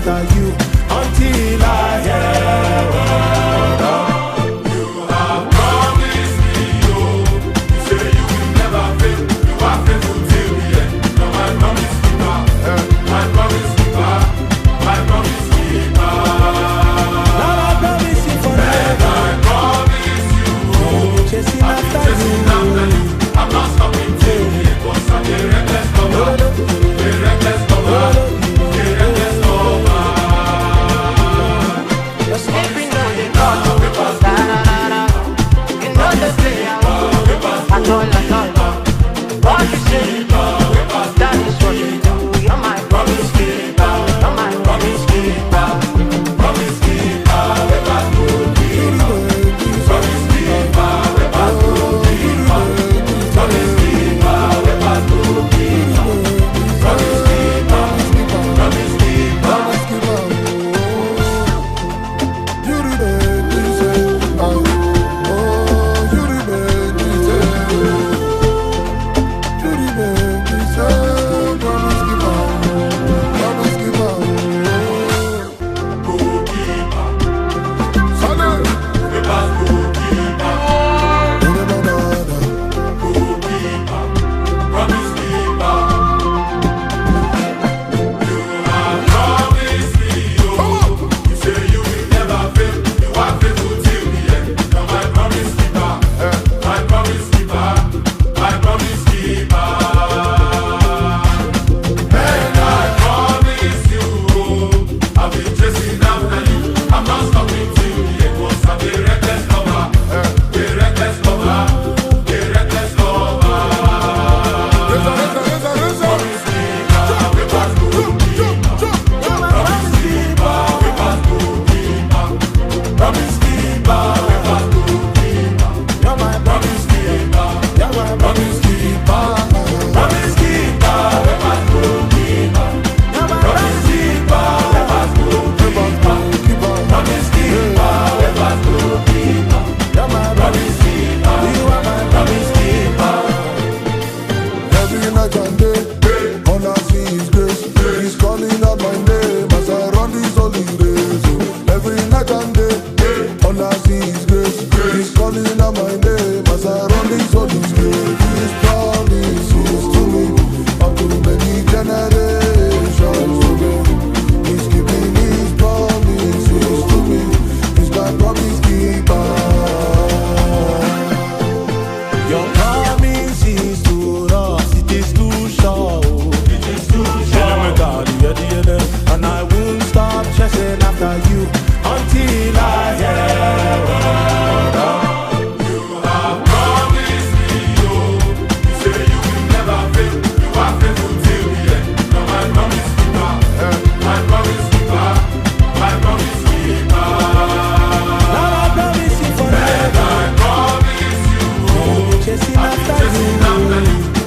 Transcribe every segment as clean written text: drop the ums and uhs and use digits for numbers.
after you until I hear word. You have promised me, oh, you say you will never fail. You are faithful till the end. You're my promise keeper, my promise keeper, my promise keeper. Lord, I promise you forever. I promise you, oh, Chasing after you. I'm not stopping till the end. 'Cause I'm a reckless lover, a reckless lover, a reckless lover. Every know they call you, da-da-da-da. You know the play I what you say, that is what you do. You're my promise keeper, you're my promise keeper. Promise keeper, we pass through keeper. Promise keeper, we pass through keeper. Promise keeper, we pass through keeper. Promise keeper, promise keeper.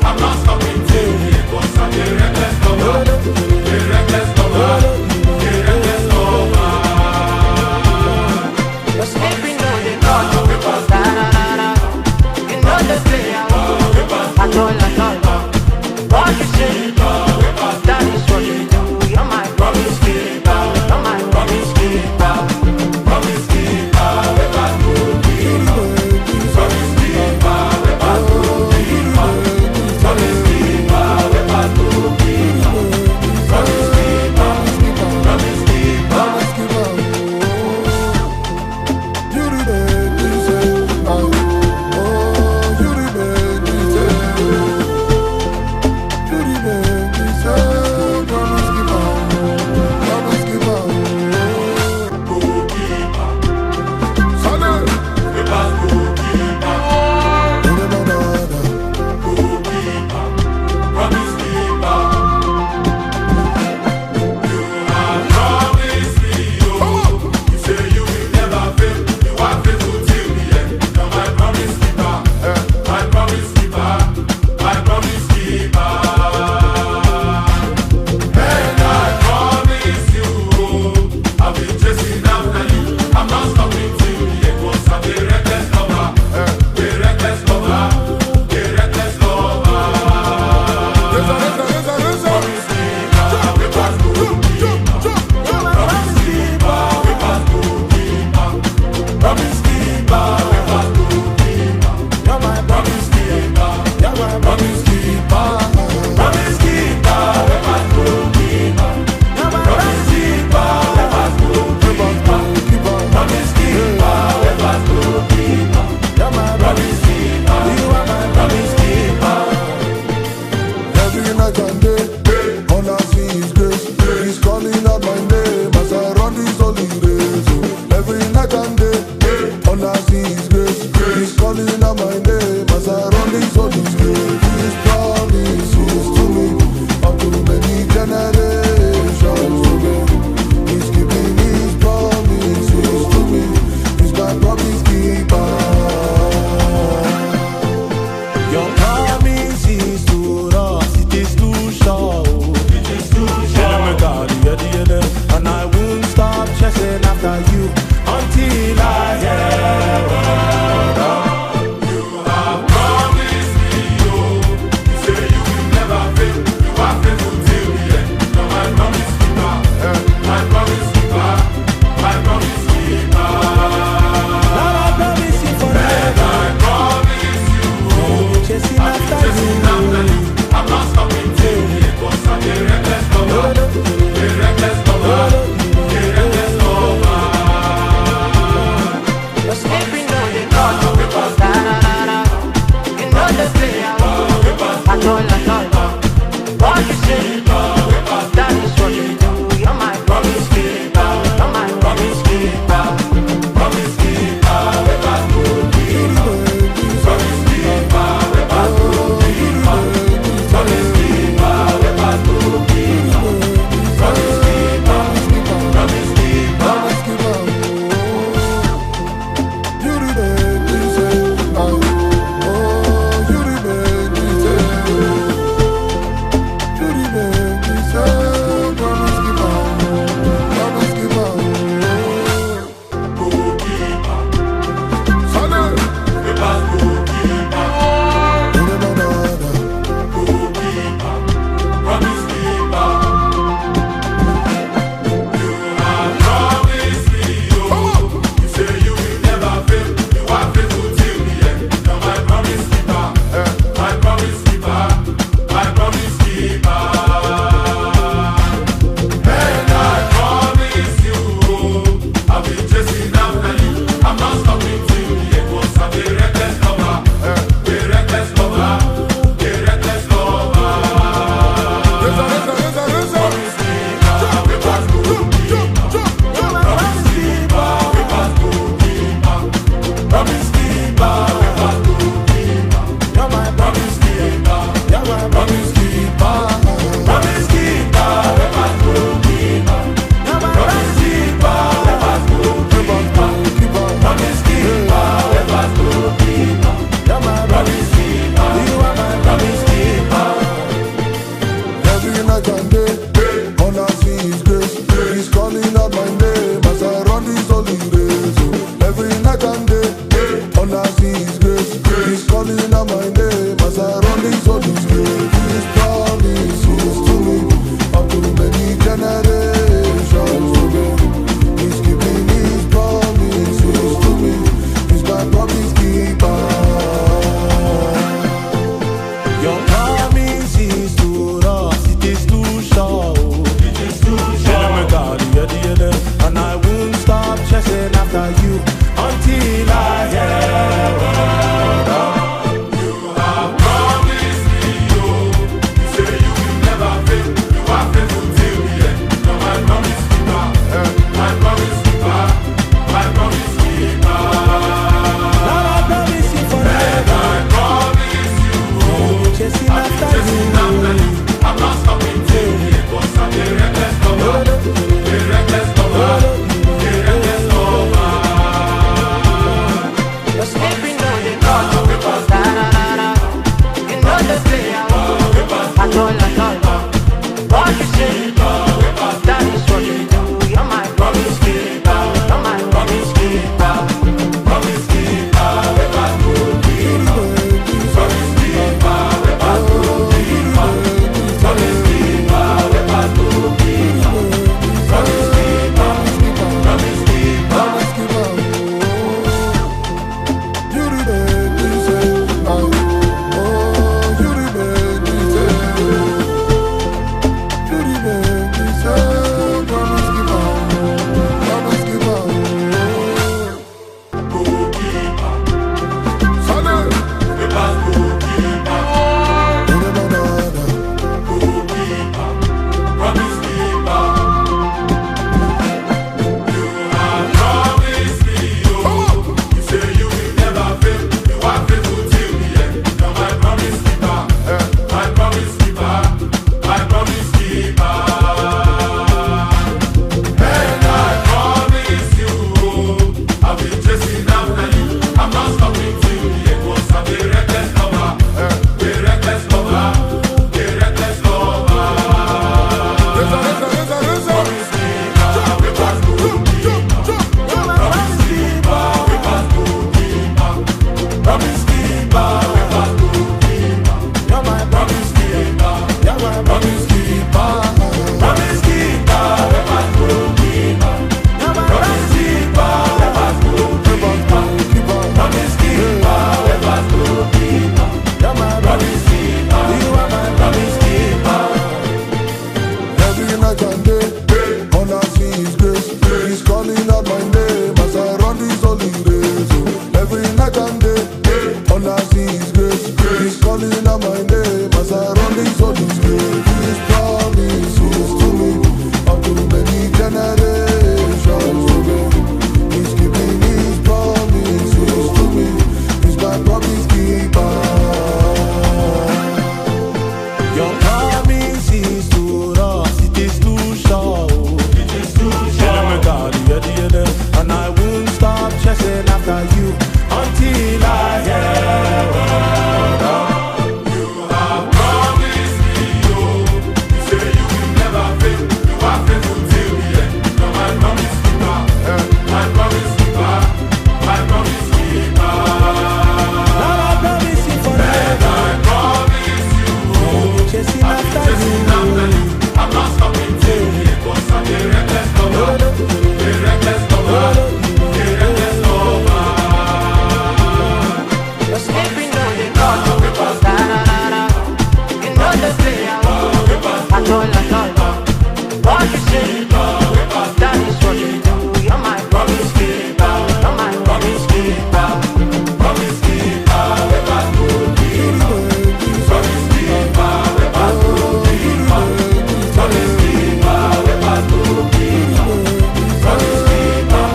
I'm not stopping till the end. 'Cause I'm a reckless lover, a reckless lover. That is what you do. You're my promise keeper. You're my promise keeper. Promise keeper, we pass good keeper. Promise keeper, we pass good keeper. Promise keeper, we pass good keeper. Promise keeper,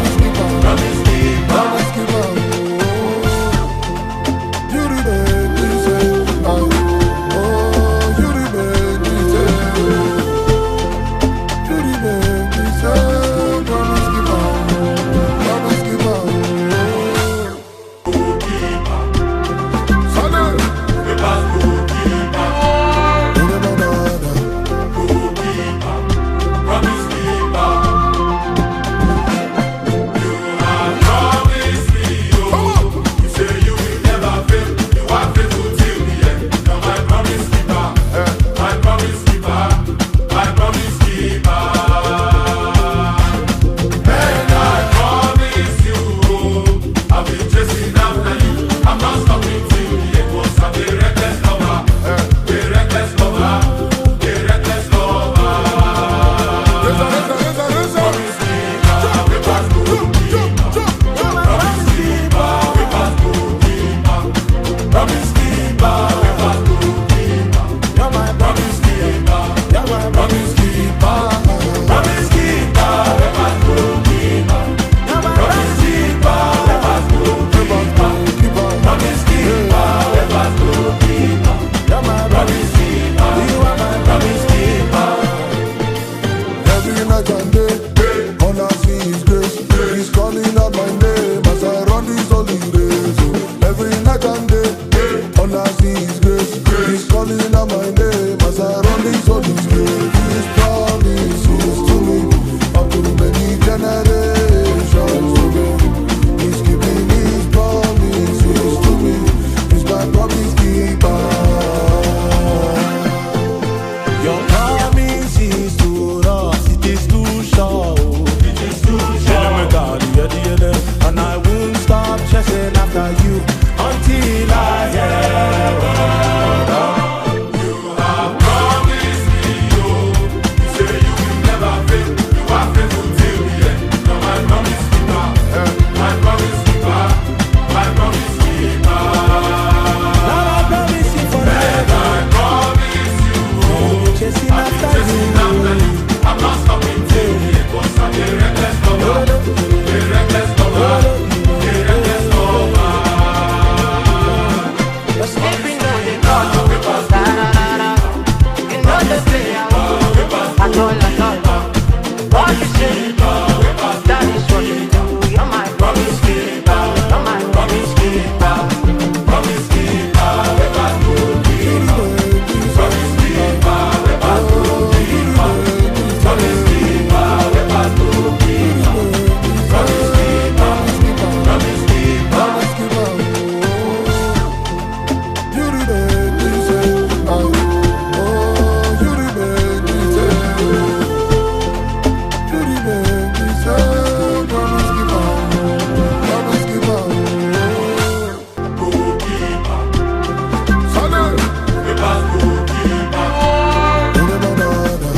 promise keeper. You the baby say, oh, you the baby say, you the baby say, promise keeper, promise keeper. Good keeper, Sunday, we pass good keeper. you the banana. Good keeper, promise keeper. You have promised me, oh. You say you will never fail. You are faithful till the end. You're my promise keeper. My promise keeper. My promise keeper. And I promise you, oh, I'll be chasing after you. I'm not stopping till the end. 'Cause I'm a reckless lover. A reckless lover. A reckless lover. Promise keeper, we pass good keeper. Promise keeper, we pass good keeper. Promise keeper, we pass good keeper. You're my Promise keeper, you're my promise keeper. Promise keeper, we pass good keeper. Promise keeper, we pass good keeper. Promise keeper, we pass good keeper. you're my Promise keeper, you are my promise keeper. every night and day. All I see is grace. He's calling out my name as I run these holy days. Oh, every night and day. All I see is grace. He's calling out my name as I run these holy days. His promises to me up to many generations. He's keeping his promises to me. He's my promise keeper. Your promise is too rough, it is too short. And I won't stop chasing after you until I hear word. You have promised me, oh. You say you will never fail. You are faithful till the end. You're my promise keeper. My promise keeper. My promise keeper. Now I promise you And forever. I promise you, oh. Chasing I'll be after chasing after you. you. I'm not stopping till the end. 'Cause I'm a reckless lover. A reckless lover. A reckless lover. Sleeping on the call. Da-da-da-da. You know the play I want. I told. What you say? That is what you do. You're my promise keeper. You're my promise keeper. Promise keeper, we pass good keeper. Promise keeper, we pass good keeper. Promise keeper, we pass good keeper. Promise keeper, promise keeper. You the baby say, oh, you the baby say, you the baby say, promise keeper, promise keeper. Good keeper, Sunday, we pass good keeper. you the banana.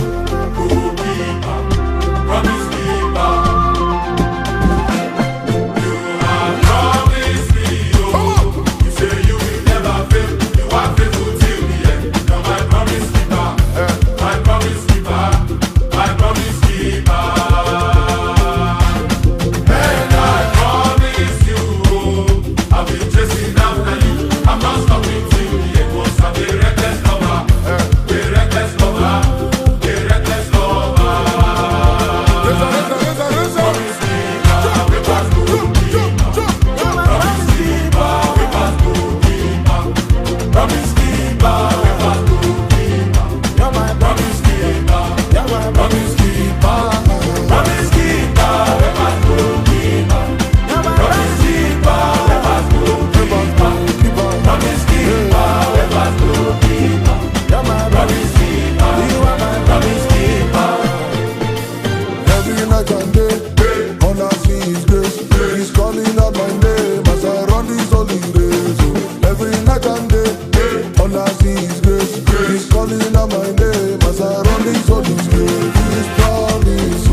Good keeper, promise keeper. You have promised me, oh. You say you will never fail. You are faithful till the end. You're my promise keeper. My promise keeper. My promise keeper. And I promise you, oh, I'll be chasing after you. I'm not stopping till the end. 'Cause I'm a reckless lover. A reckless lover. A reckless lover. Promise keeper, we pass good keeper. Promise keeper, we pass good keeper. Promise keeper, we pass good keeper. You're my Promise keeper, you're my promise keeper. Promise keeper, we pass good keeper. Promise keeper, we pass good keeper. Promise keeper, we pass good keeper. you're my Promise keeper, you are my promise keeper. every night and day. All I see is grace. He's calling out my name as I run these holy days. Oh, every night and day. All I see is grace. He's calling out my name as I run these holy days. His promise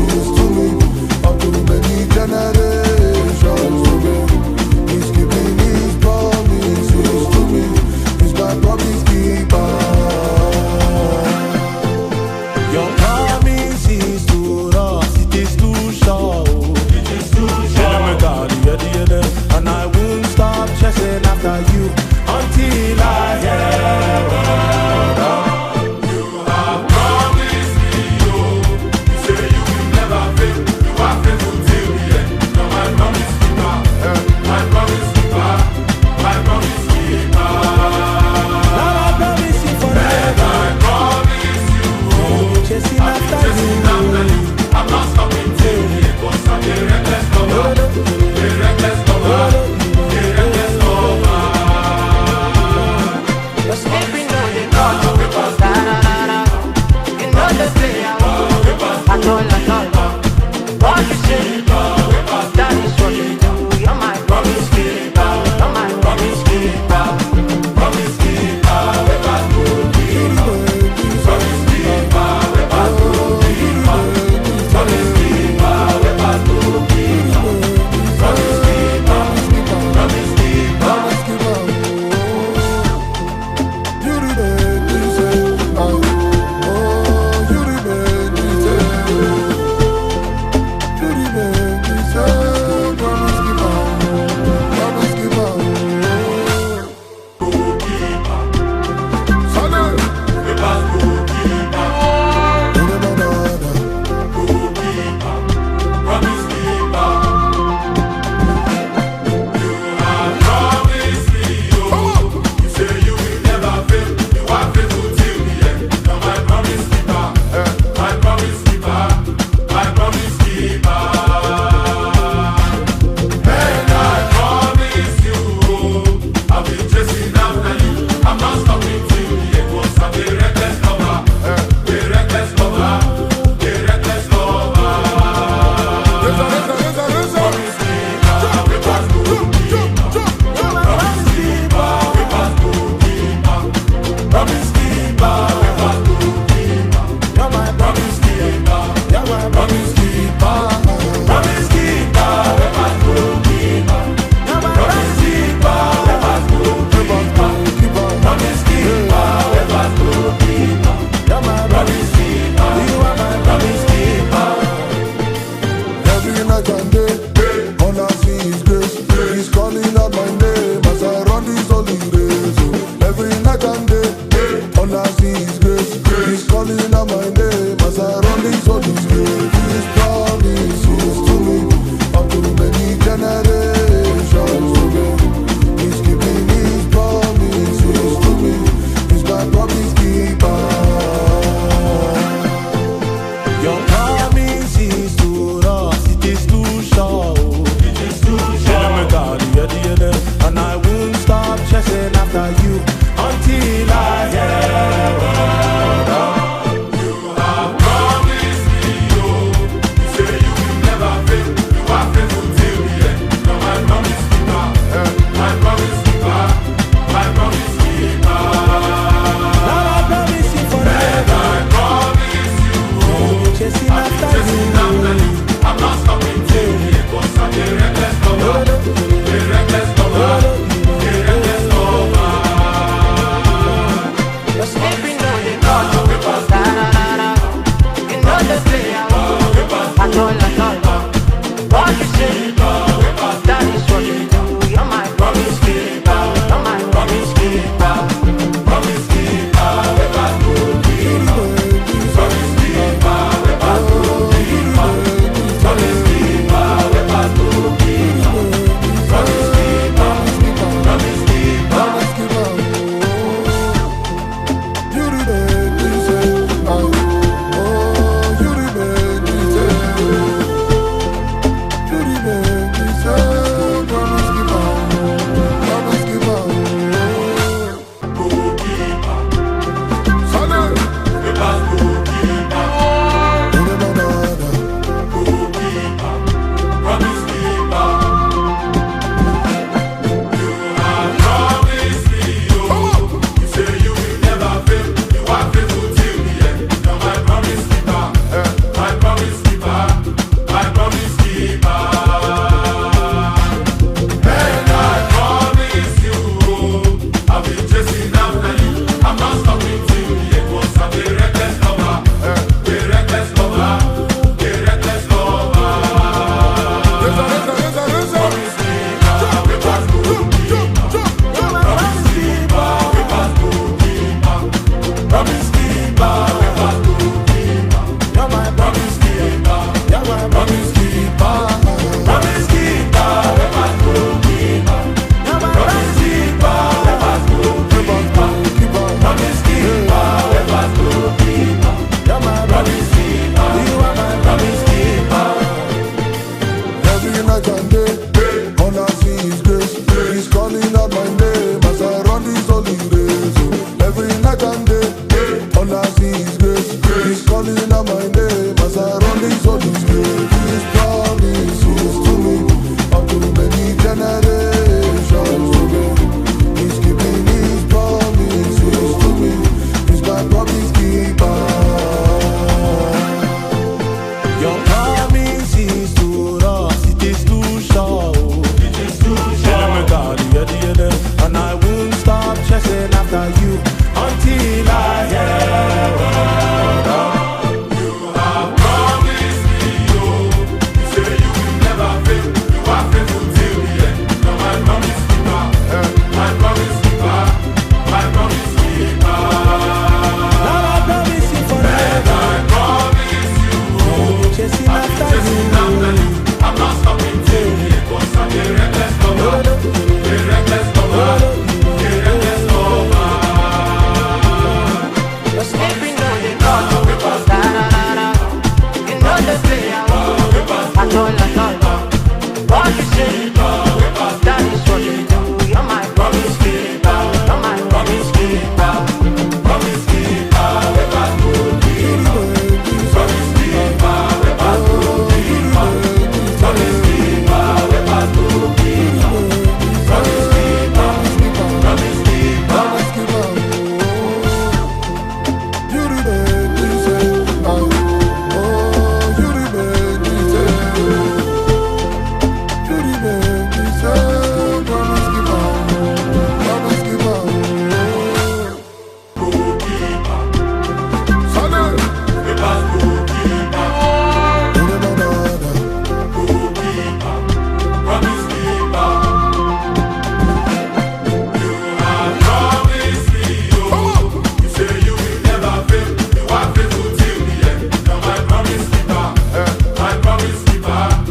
My promise keeper.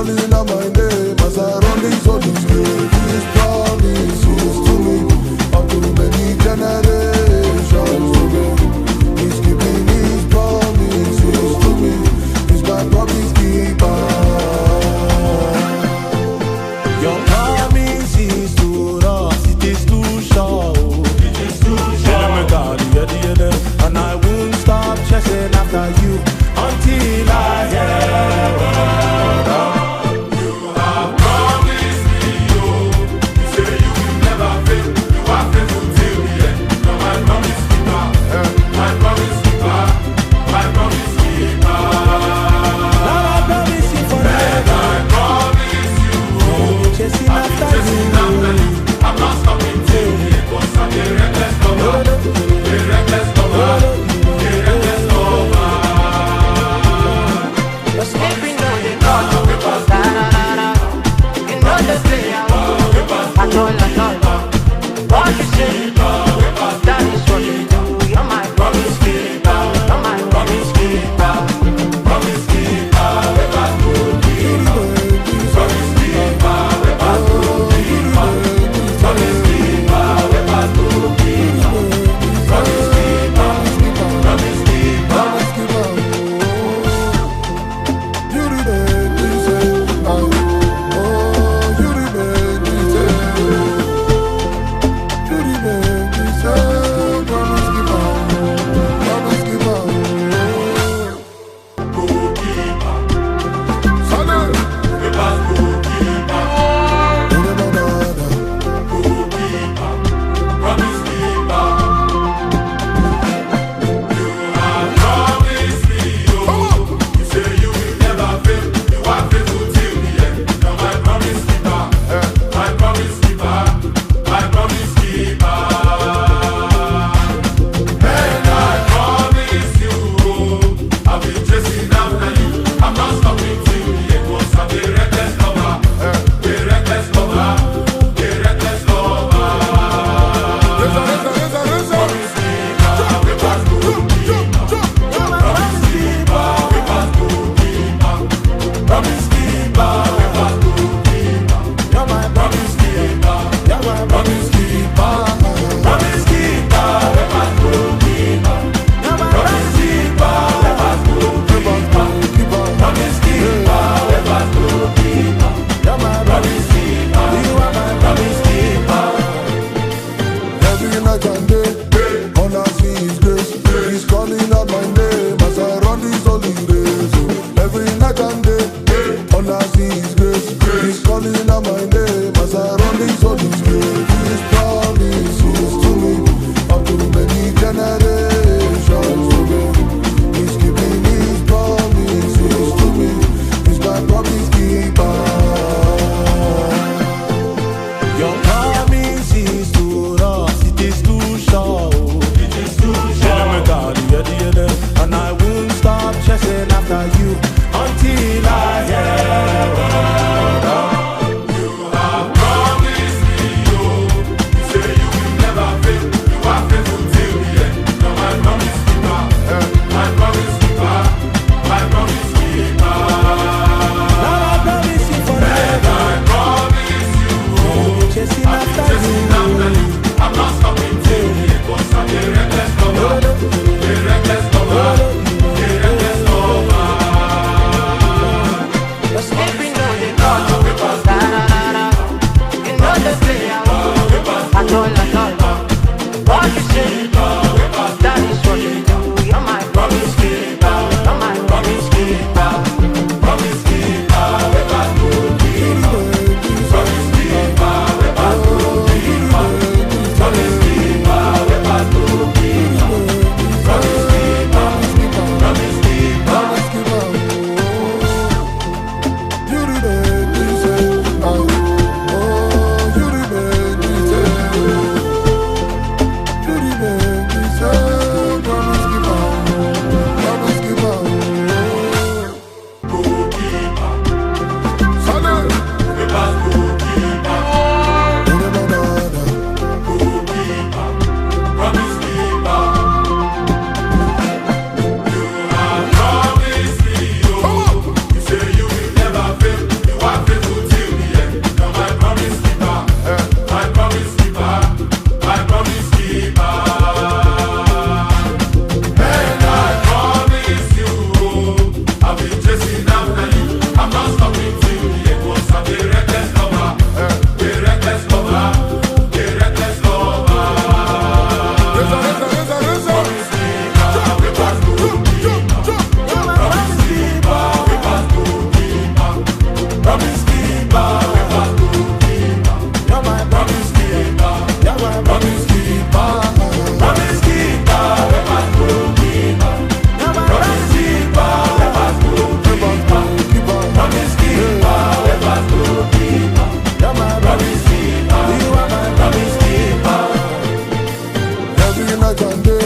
calling out my name as I run this all this game. His promises to me, up to many generations to me. He's keeping his promises to me. He's my promise keeper. Your promises to us, it is too short. It is too short. And I won't stop chasing after you until I hear word. You have promised me, oh. You say you will never fail. You are faithful till the end. You're my promise keeper. My promise keeper. My promise keeper. Now I promise you forever. I promise you, oh. Chasing after you. I'm not stopping till the end. 'Cause I'm a reckless lover. A reckless lover. A reckless lover. Sleeping on the floor, da-da-da-da. You know the play I told. What you say, that is what you do. You're my promise keeper. You're my promise keeper. Promise keeper, we back to keeper. Promise keeper, we back to keeper. Promise keeper, we back to keeper. Promise keeper, promise keeper. You remain the same. Oh, you remain the same. You remain the same. Promise keeper. Promise keeper. Goalkeeper, Sunday. we back goalkeeper. Goalkeeper, promise keeper. You have promised me, oh. You say you will never fail. You are faithful till the end. You're my promise keeper. My promise keeper. My promise keeper. And I promise you, oh, I'll be chasing after you. I'm not stopping till the end. 'Cause I'm a reckless lover. A reckless lover. A reckless lover. Promise keeper, we pass goalkeeper. Promise keeper, we pass goalkeeper. Promise keeper, we pass goalkeeper. You're my Promise keeper, You're my promise keeper. Promise keeper, we pass goalkeeper. Promise keeper, we pass goalkeeper. Promise keeper, we pass goalkeeper. You're my Promise keeper, you are my promise keeper. Every night and day, all I see is grace. He's calling out my name as I run this holy race. Every night and day, all I see is grace. He's calling out my name as I run this holy race. His promises to me, up to many generations to me. He's keeping his promises to me. He's my promise keeper. Your promises to us, it is too short. It is too short. And I won't stop chasing after you until I hear word. You have promised me, oh. You say you will never fail. You are faithful till the end. You're my promise keeper. My promise keeper. My promise keeper. Now I promise you forever. I promise you, oh. Chasing I'll be chasing after you. I'm not stopping till the end. 'Cause I'm a reckless lover. A reckless lover. A reckless lover. You're sleeping on the floor, da-da-da-da. You know the play I told. What you say, that is what you do. You're my promise keeper. You're my promise keeper. Promise keeper, we back goalkeeper. Promise keeper, we back goalkeeper. Promise keeper, we back goalkeeper. Promise keeper, promise keeper. You remain the same. Oh, you remain the same. You remain keeper, we pass to keeper. You're my promise keeper. You're my promise keeper. Promise keeper, we pass to keeper. You're my promise keeper, we pass to keeper. Promise keeper, we pass to keeper. You're my promise keeper. You are my promise keeper. Every night and day,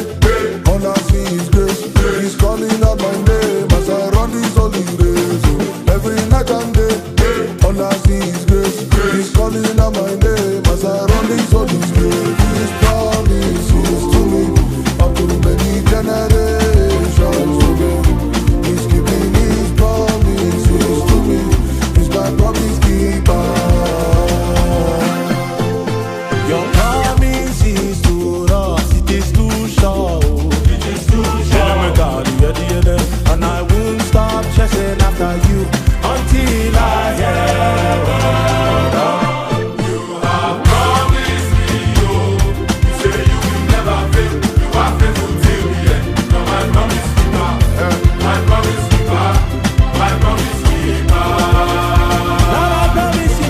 all I see is grace. He's calling out my name as I run these holy days. Every night and day, all I see is grace. He's calling out my name as I run these holy days. His promises to me up to many generations to me. He's keeping his promises to me. He's my promise keeper. Your promises to us, it is too short. It is too short. And I won't stop chasing after you until I hear word of you have promised me, oh. You say you will never fail. You are faithful till the end. You're my promise keeper. My promise keeper. My promise keeper. Lord, I promise you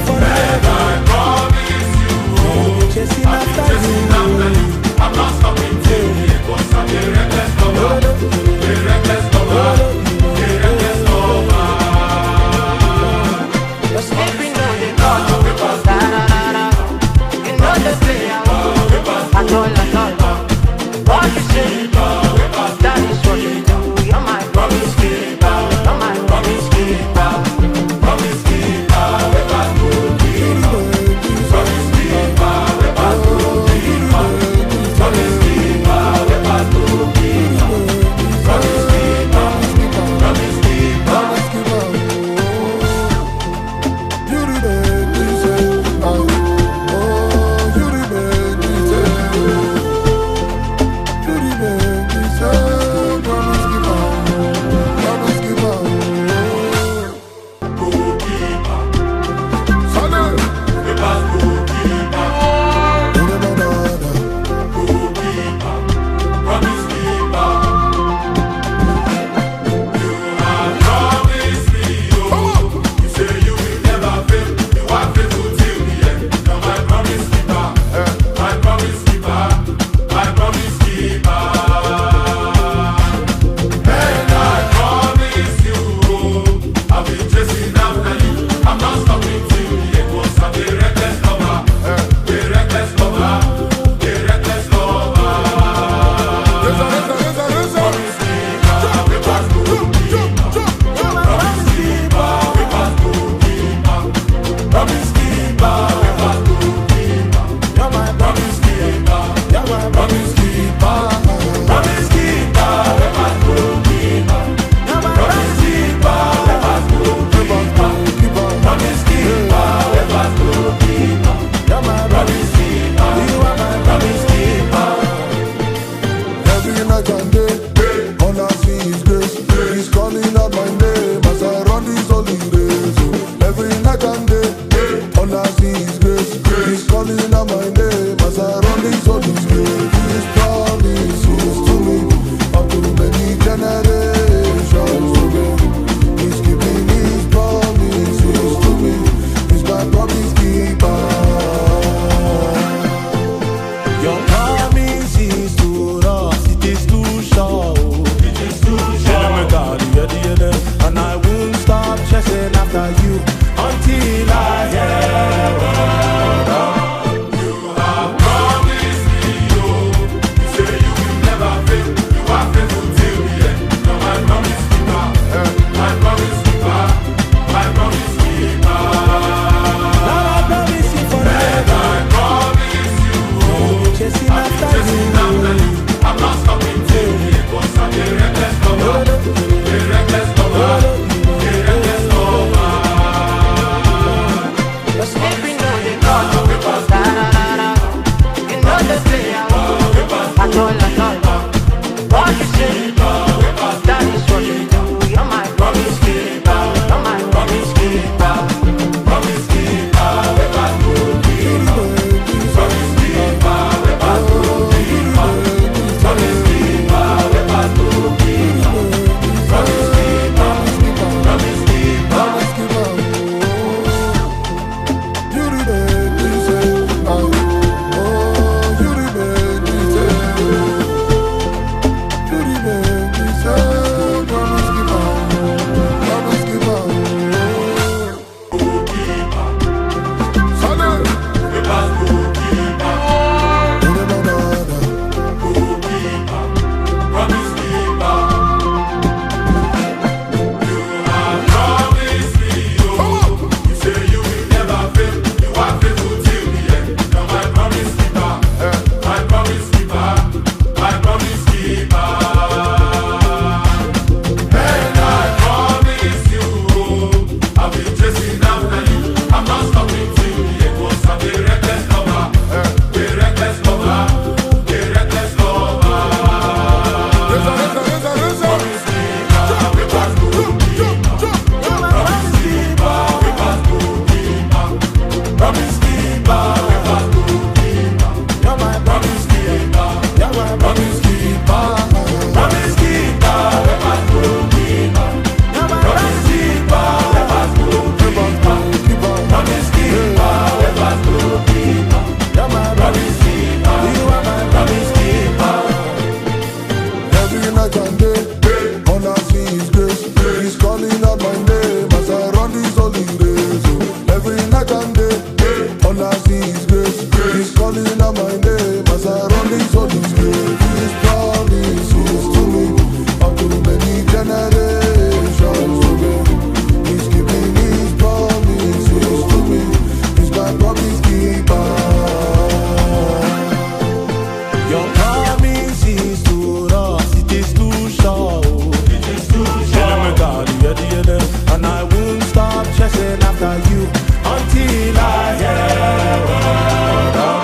till I hear word of.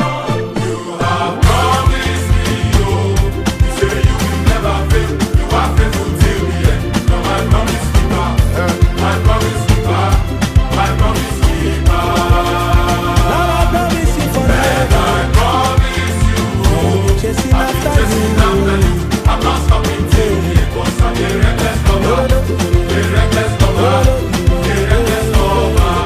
You have promised me, oh, you say you will never fail. You are faithful till the end. You're my promise keeper, my promise keeper, my promise keeper. Lord, I promise you And forever. I promise you, oh, Chasing I'll be after chasing after you. you. I'm not stopping till the end, 'cause I'm a reckless lover, a reckless lover, a reckless lover.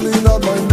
calling out my name.